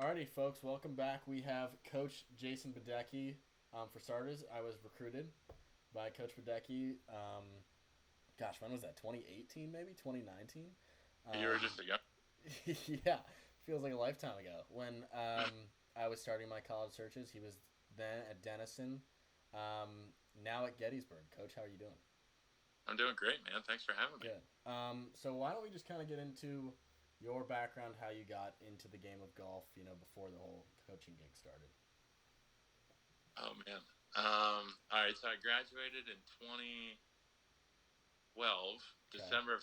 Alrighty, folks, welcome back. We have Coach Jason Badecki. For starters, I was recruited by Coach Badecki. Gosh, when was that? 2018, maybe 2019. You were just a young. Yeah, feels like a lifetime ago. When I was starting my college searches, he was then at Denison. Now at Gettysburg. Coach, how are you doing? I'm doing great, man. Thanks for having me. Good. So why don't we just kind of get into your background, how you got into the game of golf, before the whole coaching gig started. Oh man. All right. So I graduated in 2012, Okay. December of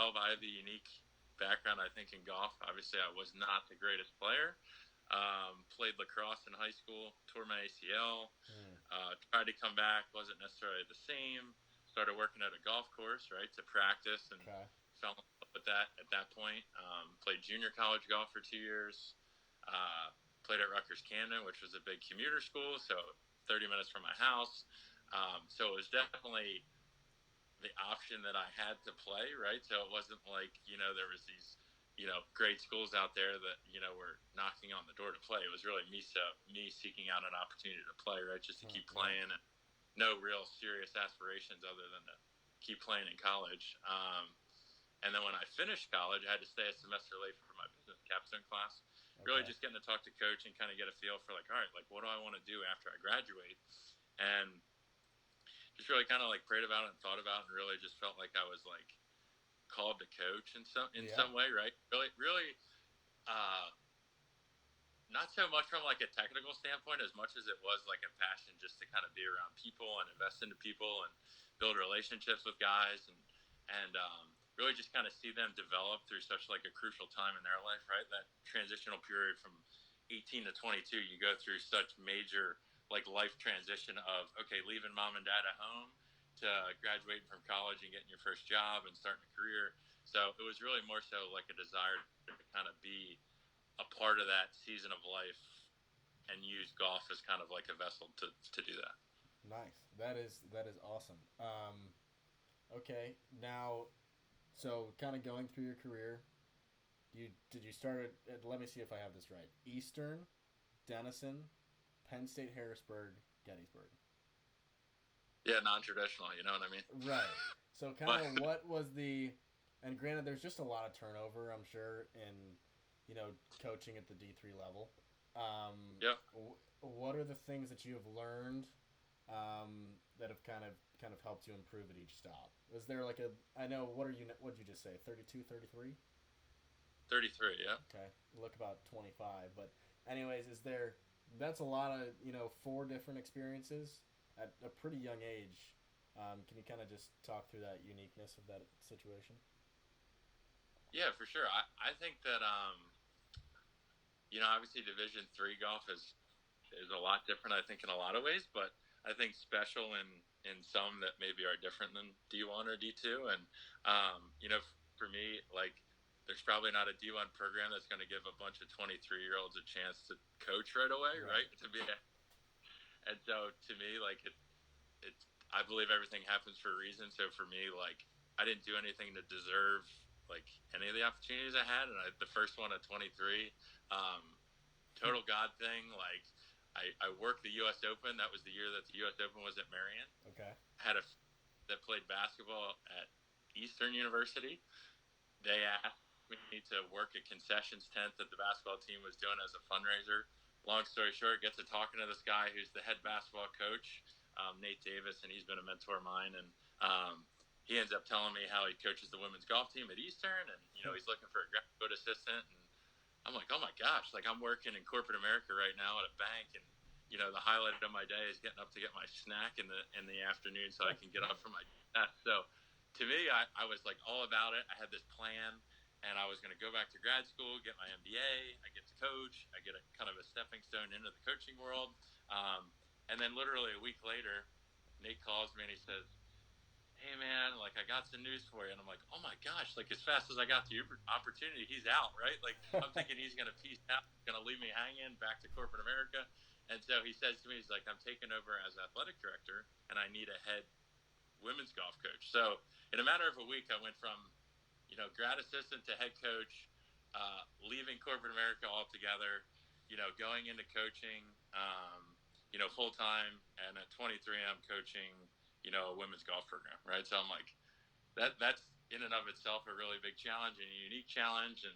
2012. I had the unique background, I think, in golf. Obviously, I was not the greatest player. Played lacrosse in high school, tore my ACL. Hmm. Tried to come back, wasn't necessarily the same. Started working at a golf course, right, to practice, and Okay. fell in love with that at that point. Played junior college golf for 2 years. Uh, Played at Rutgers Camden, which was a big commuter school, so 30 minutes from my house. So it was definitely the option that I had to play, right? So it wasn't like, there was these, great schools out there that, were knocking on the door to play. It was really me seeking out an opportunity to play, right? Just to Huh, keep yeah. playing and no real serious aspirations other than to keep playing in college. And then when I finished college, I had to stay a semester late for my business capstone class. Really Okay. just getting to talk to coach and kind of get a feel for like, all right, like what do I want to do after I graduate? And just really kind of like prayed about it and thought about it and really just felt like I was like called to coach in Yeah. some way, right? Really, uh, not so much from like a technical standpoint as much as it was like a passion just to kind of be around people and invest into people and build relationships with guys and really just kind of see them develop through such like a crucial time in their life, right? That transitional period from 18 to 22, you go through such major like life transition of okay, leaving mom and dad at home to graduating from college and getting your first job and starting a career. So it was really more so like a desire to kind of be a part of that season of life and use golf as kind of like a vessel to do that. Nice. That is awesome. Okay. Now, so kind of going through your career, did you start at, let me see if I have this right. Eastern, Denison, Penn State, Harrisburg, Gettysburg. Yeah, non-traditional, you know what I mean? Right. So kind But of what was the, and granted, there's just a lot of turnover, I'm sure, in coaching at the D3 level. yeah, What are the things that you have learned that have kind of helped you improve at each stop? Is there like a, I know, what did you just say, 32, 33? 33. Yeah, Okay, look about 25. But anyways, that's a lot of, four different experiences at a pretty young age. Can you kind of just talk through that uniqueness of that situation? yeah, for sure. I think that obviously Division 3 golf is a lot different. I think in a lot of ways, but I think special in some that maybe are different than D1 or D2. And for me, like there's probably not a D1 program that's going to give a bunch of 23-year-olds a chance to coach right away, Right. right? And so to me, like it's I believe everything happens for a reason. So for me, like I didn't do anything to deserve like any of the opportunities I had, and the first one at 23, um, total God thing. Like I worked the U.S. Open. That was the year that the U.S. Open was at Marion. Okay. Had a that played basketball at Eastern University. They asked me to work a concessions tent that the basketball team was doing as a fundraiser. Long story short, get to talking to this guy who's the head basketball coach, Nate Davis, and he's been a mentor of mine. And he ends up telling me how he coaches the women's golf team at Eastern, and he's looking for a graduate assistant. And I'm like, oh my gosh, like I'm working in corporate America right now at a bank, and the highlight of my day is getting up to get my snack in the afternoon so I can get off from my desk. So to me, I was like all about it. I had this plan, and I was going to go back to grad school, get my MBA. I get to coach. I get a kind of a stepping stone into the coaching world. And then literally a week later, Nate calls me and he says, hey man, like I got some news for you. And I'm like, oh my gosh, like as fast as I got the opportunity, he's out, right? Like I'm thinking he's going to peace out, going to leave me hanging back to corporate America. And so he says to me, he's like, I'm taking over as athletic director and I need a head women's golf coach. So in a matter of a week, I went from, grad assistant to head coach, leaving corporate America altogether, going into coaching, full time, and at 23, I'm coaching, a women's golf program, right? So I'm like, that's in and of itself a really big challenge and a unique challenge. And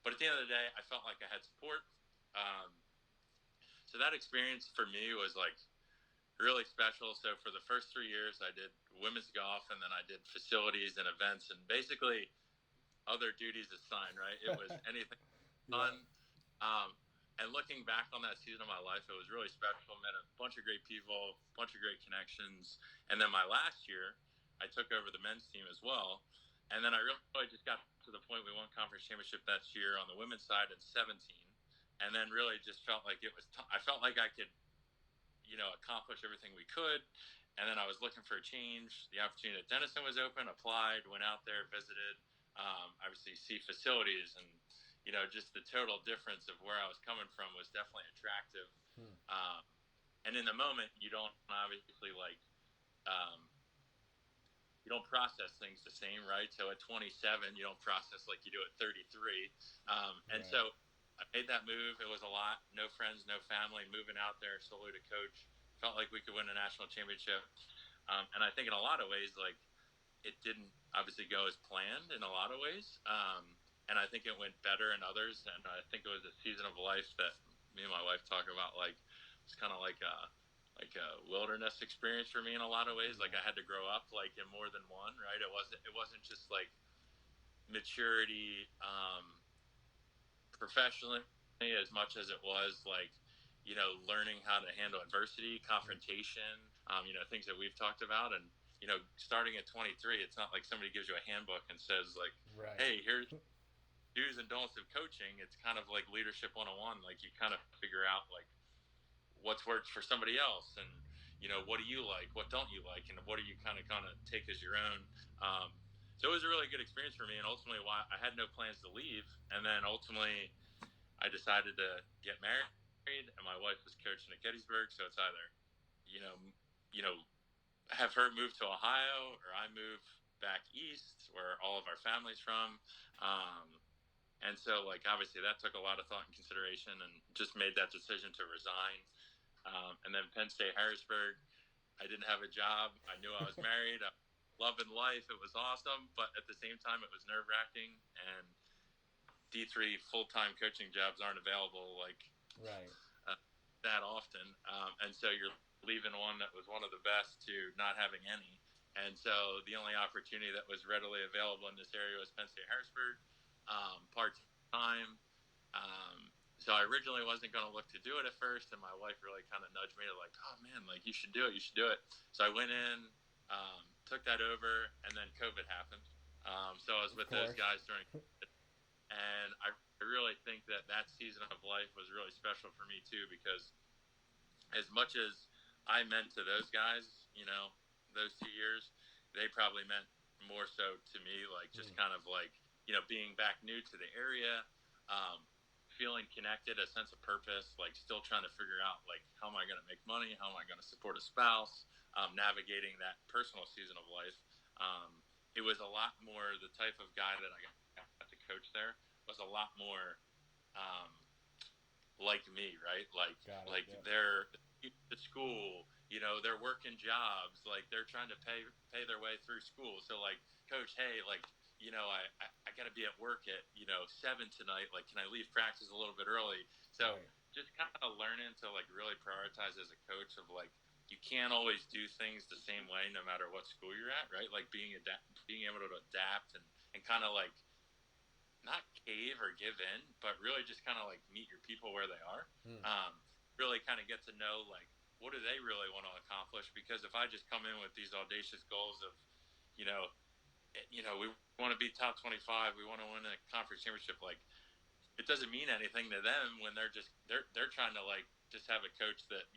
but at the end of the day, I felt like I had support. Um, so that experience for me was like really special. So for the first 3 years, I did women's golf, and then I did facilities and events, and basically other duties assigned. Right, it was anything Yeah. fun. And looking back on that season of my life, it was really special. Met a bunch of great people, a bunch of great connections. And then my last year, I took over the men's team as well. And then I really just got to the point we won conference championship that year on the women's side in 17. And then really just felt like I felt like I could, accomplish everything we could. And then I was looking for a change. The opportunity at Denison was open, applied, went out there, visited, obviously see facilities, and just the total difference of where I was coming from was definitely attractive. And in the moment, you don't obviously um, you don't process things the same, right? So at 27, you don't process like you do at 33. And Right. so I made that move. It was a lot. No friends, no family, moving out there solely to coach. Felt like we could win a national championship. And I think in a lot of ways, like, it didn't obviously go as planned in a lot of ways. And I think it went better in others. And I think it was a season of life that me and my wife talk about. Like, it's kind of like a wilderness experience for me in a lot of ways. Like, I had to grow up like in more than one, right? It wasn't just like maturity professionally as much as it was like learning how to handle adversity, confrontation, things that we've talked about. And starting at 23, it's not like somebody gives you a handbook and says like, Right. hey, here's do's and don'ts of coaching. It's kind of like leadership 101. Like, you kind of figure out like what's worked for somebody else, and what do you like, what don't you like, and what do you kind of take as your own. So it was a really good experience for me, and ultimately why I had no plans to leave. And then ultimately I decided to get married, and my wife was coaching at Gettysburg. So it's either you know you know have her move to Ohio, or I move back east where all of our family's from. And so, like, obviously that took a lot of thought and consideration, and just made that decision to resign. And then Penn State Harrisburg, I didn't have a job. I knew I was married. I was loving life. It was awesome. But at the same time, it was nerve wracking. And D3 full time coaching jobs aren't available like Right. that often. And so you're leaving one that was one of the best to not having any. And so the only opportunity that was readily available in this area was Penn State Harrisburg, part time. So I originally wasn't going to look to do it at first, and my wife really kind of nudged me to like, oh man, like, you should do it, you should do it. So I went in, took that over, and then COVID happened. So I was with those guys during, and I really think that season of life was really special for me too, because as much as I meant to those guys, those 2 years, they probably meant more so to me, like, just kind of like, being back new to the area, feeling connected, a sense of purpose, like still trying to figure out like, how am I going to make money? How am I going to support a spouse? Navigating that personal season of life. It was a lot more the type of guy that I got to coach there was a lot more like me, right? They're at school, they're working jobs, like they're trying to pay their way through school. So like, coach, hey, like, I got to be at work at 7 tonight. Like, can I leave practice a little bit early? So just kind of learning to like really prioritize as a coach of like, you can't always do things the same way no matter what school you're at, right? Like being able to adapt and kind of like not cave or give in, but really just kind of like meet your people where they are. Really kind of get to know like, what do they really want to accomplish? Because if I just come in with these audacious goals of, we want to be top 25, we want to win a conference championship, like, it doesn't mean anything to them when they're trying to like just have a coach that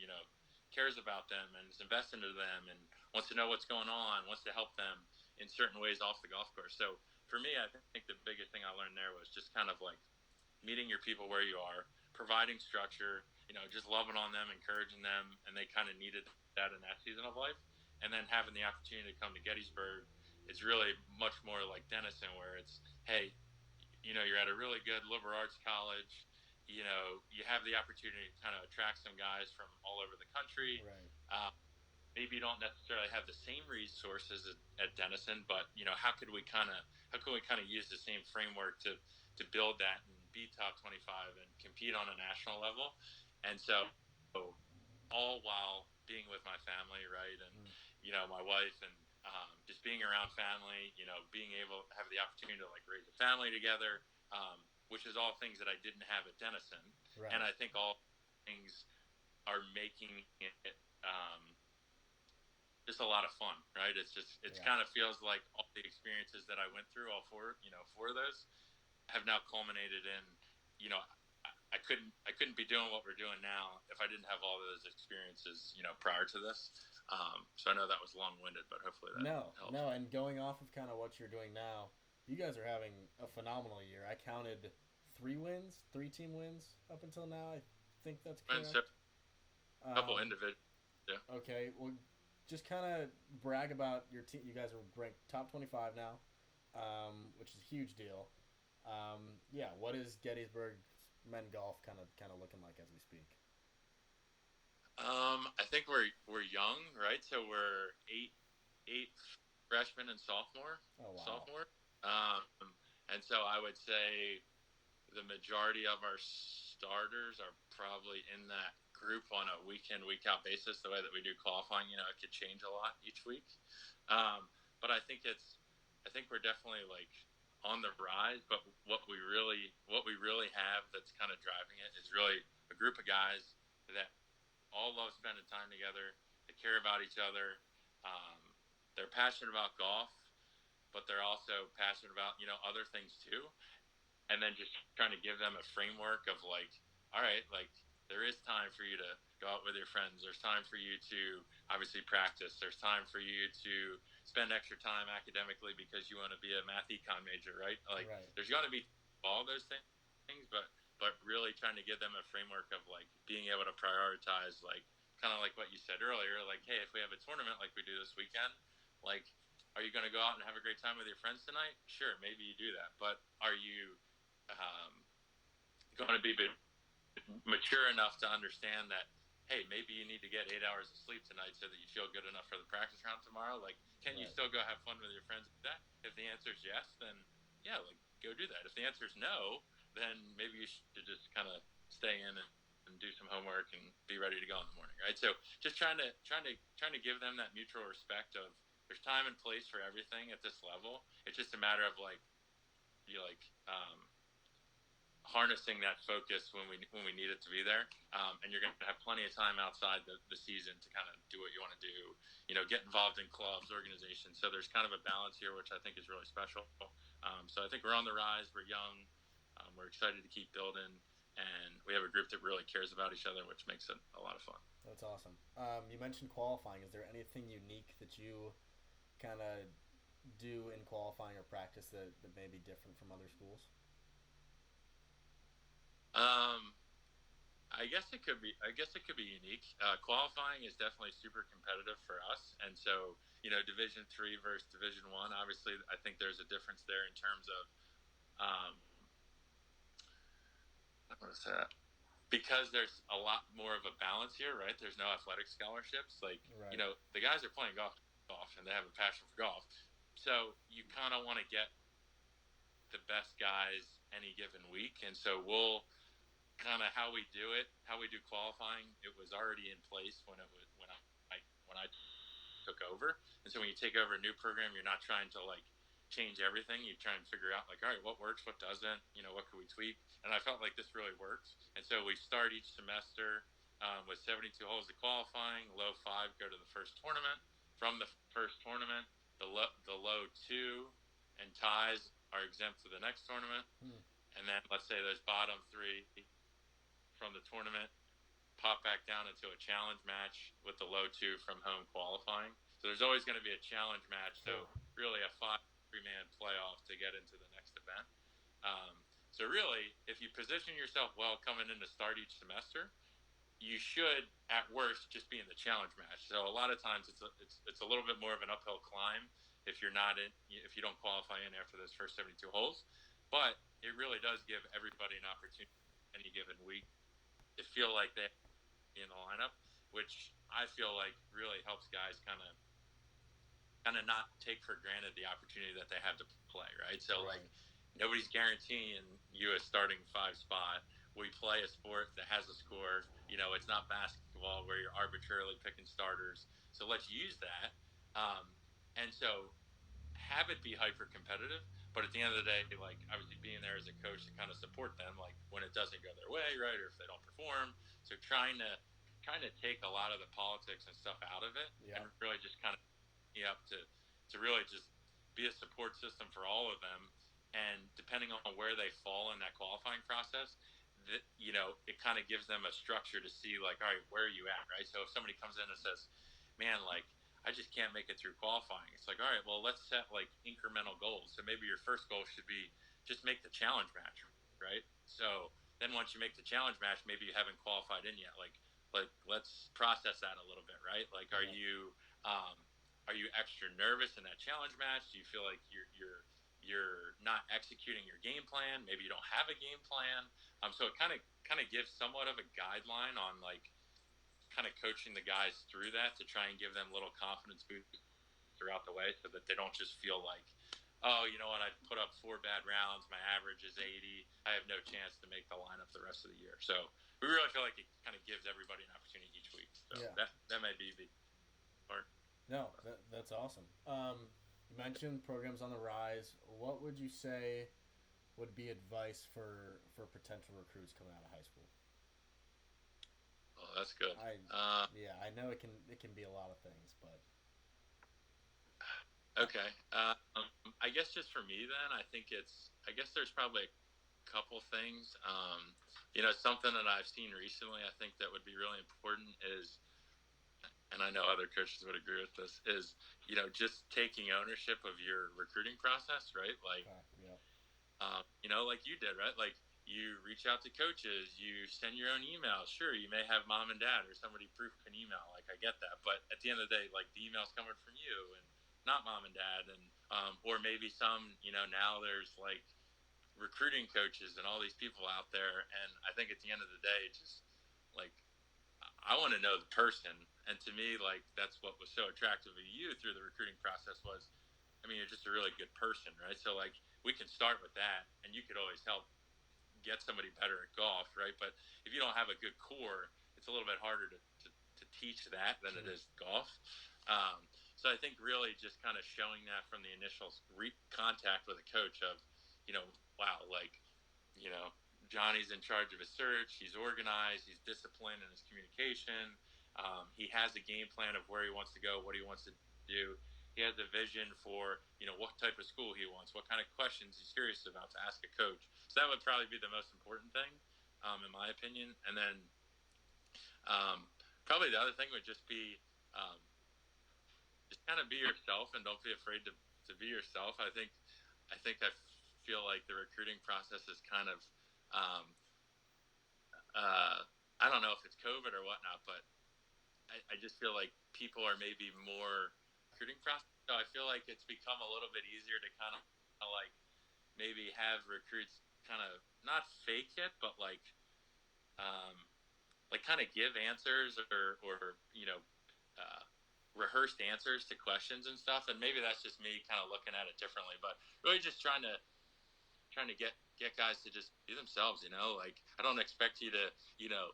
cares about them and is invested into them and wants to know what's going on, wants to help them in certain ways off the golf course. So for me, I think the biggest thing I learned there was just kind of like meeting your people where you are, providing structure, just loving on them, encouraging them, and they kind of needed that in that season of life. And then having the opportunity to come to Gettysburg, it's really much more like Denison, where it's, hey, you're at a really good liberal arts college, you have the opportunity to kind of attract some guys from all over the country. Right. Maybe you don't necessarily have the same resources at Denison, but how can we kind of use the same framework to build that and be top 25 and compete on a national level? And so all while being with my family, right? And my wife, and just being around family, being able to have the opportunity to like raise a family together, which is all things that I didn't have at Denison. Right. And I think all things are making it just a lot of fun, right? It's kind of feels like all the experiences that I went through, all four of those, have now culminated in, I couldn't be doing what we're doing now if I didn't have all of those experiences, prior to this. So I know that was long-winded, but hopefully that helps. No, and going off of kind of what you're doing now, you guys are having a phenomenal year. I counted 3 team wins up until now. I think that's correct. So, a couple individuals. Yeah. Okay, well, just kind of brag about your team. You guys are ranked top 25 now, which is a huge deal. What is Gettysburg men golf kind of looking like as we speak? I think we're young, right? So we're eight freshmen and sophomore. Oh, wow. Sophomore. And so I would say the majority of our starters are probably in that group on a week in, week out basis. The way that we do qualifying, it could change a lot each week. But I think we're definitely like on the rise. But what we really have that's kind of driving it is really a group of guys that all love spending time together. They care about each other. They're passionate about golf, but they're also passionate about other things too. And then just trying to give them a framework of like, all right, like there is time for you to go out with your friends. There's time for you to obviously practice. There's time for you to spend extra time academically because you want to be a math econ major, right? Like there's going to be all those things, but really trying to give them a framework of like being able to prioritize, like kind of like what you said earlier, like, hey, if we have a tournament like we do this weekend, like, are you going to go out and have a great time with your friends tonight? Sure, maybe you do that, but are you going to be mature enough to understand that, hey, maybe you need to get 8 hours of sleep tonight so that you feel good enough for the practice round tomorrow? Like, can you still go have fun with your friends with that? If the answer is yes, then yeah, like go do that. If the answer is no, then maybe you should just kind of stay in and do some homework and be ready to go in the morning, right? So just trying to give them that mutual respect of there's time and place for everything at this level. It's just a matter of like harnessing that focus when we need it to be there, and you're going to have plenty of time outside the season to kind of do what you want to do, get involved in clubs, organizations. So there's kind of a balance here, which I think is really special. So I think we're on the rise. We're young. We're excited to keep building, and we have a group that really cares about each other, which makes it a lot of fun. That's awesome. You mentioned qualifying. Is there anything unique that you kind of do in qualifying or practice that may be different from other schools? I guess it could be unique. Qualifying is definitely super competitive for us, and so Division III versus Division I. Obviously, I think there's a difference there in terms of what is that? Because there's a lot more of a balance here, right? There's no athletic scholarships. Like the guys are playing golf, and they have a passion for golf. So you kind of want to get the best guys any given week, and so we'll kind of how we do qualifying. It was already in place when I took over, and so when you take over a new program, you're not trying to like change everything. You try and figure out like, all right, what works, what doesn't, what can we tweak? And I felt like this really works, and so we start each semester with 72 holes of qualifying. Low 5 go to the first tournament. From the first tournament, the low 2 and ties are exempt to the next tournament. And then let's say those bottom 3 from the tournament pop back down into a challenge match with the low 2 from home qualifying. So there's always going to be a challenge match. So really a 5-man playoff to get into the next event. So really, if you position yourself well coming in to start each semester, you should, at worst, just be in the challenge match. So a lot of times it's a little bit more of an uphill climb if you don't qualify in after those first 72 holes. But it really does give everybody an opportunity any given week feel like they in the lineup, which I feel like really helps guys kind of not take for granted the opportunity that they have to play, right? So like nobody's guaranteeing you a starting five spot. We play a sport that has a score. It's not basketball where you're arbitrarily picking starters. So let's use that. And so have it be hyper competitive, but at the end of the day, like obviously being there as a coach to kind of support them, like when it doesn't go their way, right, or if they don't perform. So trying to take a lot of the politics and stuff out of it, and really just kind of up to really just be a support system for all of them. And depending on where they fall in that qualifying process, it kind of gives them a structure to see like, all right, where are you at, right? So if somebody comes in and says, man, like I just can't make it through qualifying. It's like, all right, well, let's set like incremental goals. So maybe your first goal should be just make the challenge match, right? So then once you make the challenge match, maybe you haven't qualified in yet. Like let's process that a little bit, right? Like, are you extra nervous in that challenge match? Do you feel like you're not executing your game plan? Maybe you don't have a game plan. So it kind of gives somewhat of a guideline on like kind of coaching the guys through that to try and give them little confidence boost throughout the way, so that they don't just feel like, oh, you know what, I put up 4 bad rounds, my average is 80, I have no chance to make the lineup the rest of the year. So we really feel like it kind of gives everybody an opportunity each week. So that might be the part. No, that's awesome. You mentioned programs on the rise. What would you say would be advice for potential recruits coming out of high school? Oh, that's good. I know it can be a lot of things, but okay. I guess just for me then, I guess there's probably a couple things. Something that I've seen recently, I think that would be really important is, and I know other coaches would agree with this, is just taking ownership of your recruiting process, right? Like, like you did, right? Like you reach out to coaches, you send your own emails. Sure, you may have mom and dad or somebody proof an email. Like I get that, but at the end of the day, like the email's coming from you and not mom and dad, and or maybe some, now there's like recruiting coaches and all these people out there, and I think at the end of the day, just like I want to know the person, and to me, like that's what was so attractive to you through the recruiting process was, I mean, you're just a really good person, right? So like we can start with that, and you could always help get somebody better at golf, right? But if you don't have a good core, it's a little bit harder to teach that than it is golf. So I think really just kind of showing that from the initial contact with a coach of, wow, like, Johnny's in charge of his search. He's organized. He's disciplined in his communication. He has a game plan of where he wants to go, what he wants to do. He has a vision for, what type of school he wants, what kind of questions he's curious about to ask a coach. So that would probably be the most important thing, in my opinion. And then probably the other thing would just be just kind of be yourself and don't be afraid to be yourself. I feel like the recruiting process is kind of, I don't know if it's COVID or whatnot, but I just feel like people are maybe more recruiting process. So I feel like it's become a little bit easier to kind of like maybe have recruits kind of not fake it, but like kind of give answers or rehearsed answers to questions and stuff. And maybe that's just me kind of looking at it differently, but really just trying to get guys to just be themselves, like I don't expect you to,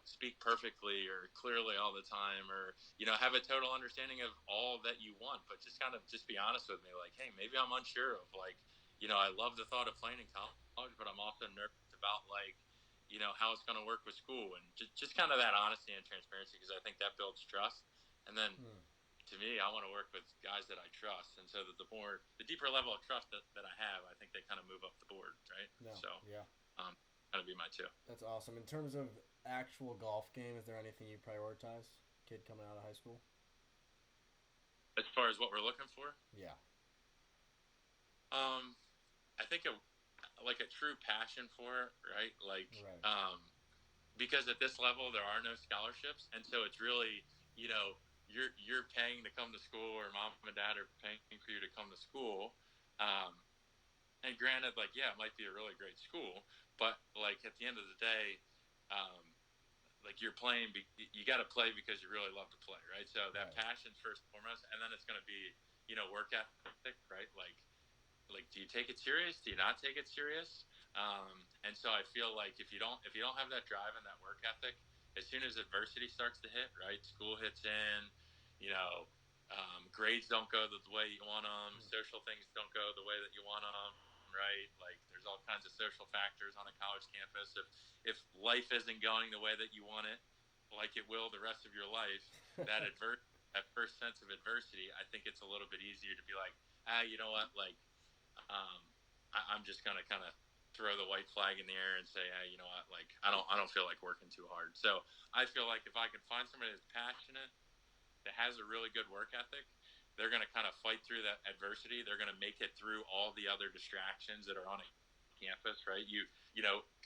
speak perfectly or clearly all the time or, have a total understanding of all that you want, but just kind of just be honest with me. Like, hey, maybe I'm unsure of like, I love the thought of playing in college, but I'm also nervous about like, how it's going to work with school, and just kind of that honesty and transparency, because I think that builds trust. And then to me, I want to work with guys that I trust, and so that the deeper level of trust that I have, I think they kind of move up the board, right? No, so that'd be my two. That's awesome. In terms of actual golf game, is there anything you prioritize? Kid coming out of high school. As far as what we're looking for, yeah. I think a true passion for it, right? Like, because at this level there are no scholarships, and so it's really, you're paying to come to school, or mom and dad are paying for you to come to school. And granted, like, yeah, it might be a really great school, but like at the end of the day, like like you're playing, you got to play because you really love to play, right? So that Right. passion's first and foremost, and then it's going to be, work ethic, right? Like, do you take it serious? Do you not take it serious? And so I feel like if you don't have that drive and that work ethic, as soon as adversity starts to hit, right? School hits in, you know, grades don't go the way you want them, social things don't go the way that you want them, right? Like there's all kinds of social factors on a college campus. If life isn't going the way that you want it, like it will the rest of your life, that first sense of adversity, I think it's a little bit easier to be like, you know what, like um, I'm just gonna kind of throw the white flag in the air and say, hey, you know what, like I don't feel like working too hard. So I feel like if I can find somebody that's passionate, that has a really good work ethic, they're gonna kind of fight through that adversity. They're gonna make it through all the other distractions that are on a campus, right?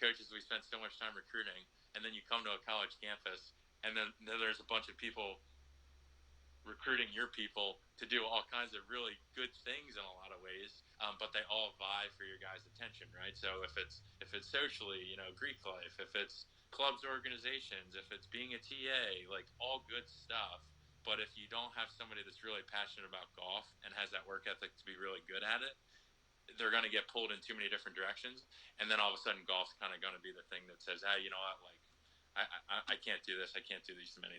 Coaches, we spend so much time recruiting, and then you come to a college campus, and then there's a bunch of people recruiting your people to do all kinds of really good things in a lot of ways, but they all vie for your guys' attention, right? So if it's socially, Greek life, if it's clubs, organizations, if it's being a TA, like all good stuff. But if you don't have somebody that's really passionate about golf and has that work ethic to be really good at it, they're going to get pulled in too many different directions, and then all of a sudden golf's kind of going to be the thing that says, hey, you know what, like I can't do this. I can't do these many,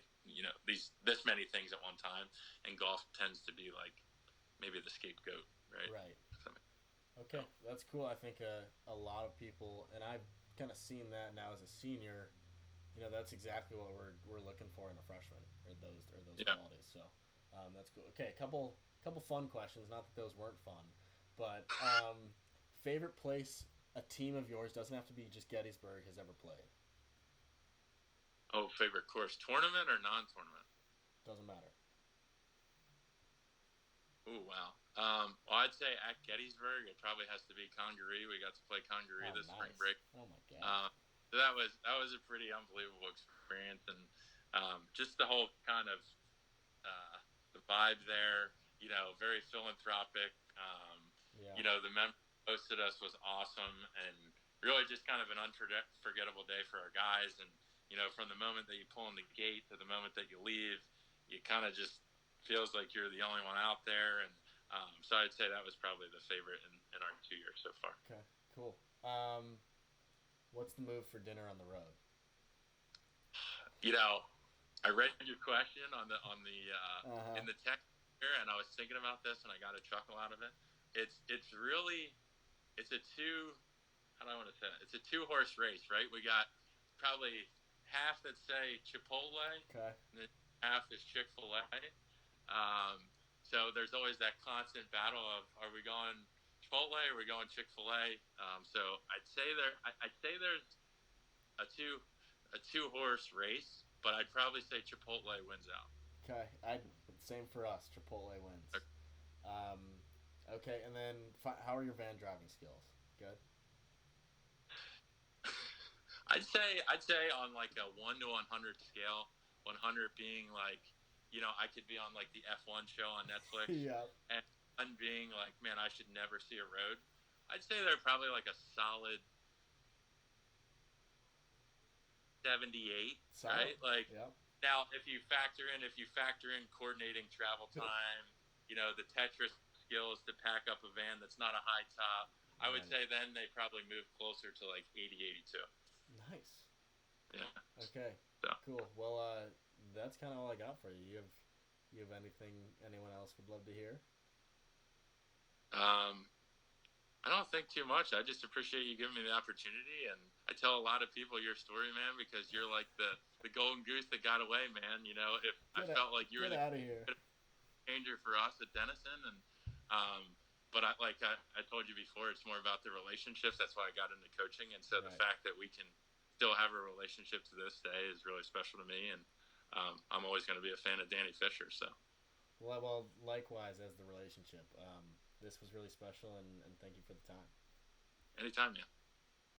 this many things at one time. And golf tends to be like maybe the scapegoat, right? Right. Okay, that's cool. I think a lot of people, and I've kind of seen that now as a senior. That's exactly what we're looking for in a freshman, or those Yeah. qualities. So that's cool. Okay, couple fun questions. Not that those weren't fun, but favorite place a team of yours, doesn't have to be just Gettysburg, has ever played. Oh, favorite course, tournament or non-tournament? Doesn't matter. Oh, wow. Well, I'd say at Gettysburg, it probably has to be Congaree. We got to play Congaree Oh, this spring nice. break. Oh my god. So that was a pretty unbelievable experience, and just the whole kind of the vibe there. Very philanthropic. Yeah. The member who hosted us was awesome, and really just kind of an unforgettable day for our guys. And from the moment that you pull in the gate to the moment that you leave, you kind of just feels like you're the only one out there. And so I'd say that was probably the favorite in our 2 years so far. Okay. Cool. What's the move for dinner on the road? You know, I read your question in the text here, and I was thinking about this, and I got a chuckle out of it. It's really it's a two how do I want to say it? It's a 2-horse race, right? We got probably half that say Chipotle, Okay. and then half is Chick-fil-A. So there's always that constant battle of are we going Chipotle or are we going Chick-fil-A? So I'd say there's a two horse race, but I'd probably say Chipotle wins out. Okay. Same for us. Chipotle wins. Um, okay, and then how are your van driving skills? Good. I'd say on like a 1 to 100 scale, 100 being like, I could be on like the F1 show on Netflix, Yeah. and 1 being like, man, I should never see a road. I'd say they're probably like a solid 78, Solid. right? Like Yep. now, if you factor in coordinating travel time, the Tetris skills to pack up a van that's not a high top, I would say then they probably move closer to like 80, 82. Nice. Yeah. Okay. So. Cool. Well, that's kind of all I got for you. You have anything anyone else would love to hear? I don't think too much. I just appreciate you giving me the opportunity, and I tell a lot of people your story, man, because you're like the golden goose that got away, man. I felt like you were the out of here. changer for us at Denison, and but I told you before, it's more about the relationships. That's why I got into coaching, and so the fact that we can still have a relationship to this day is really special to me, and I'm always going to be a fan of Danny Fisher. So. Well, likewise as the relationship. This was really special, and thank you for the time. Anytime, man.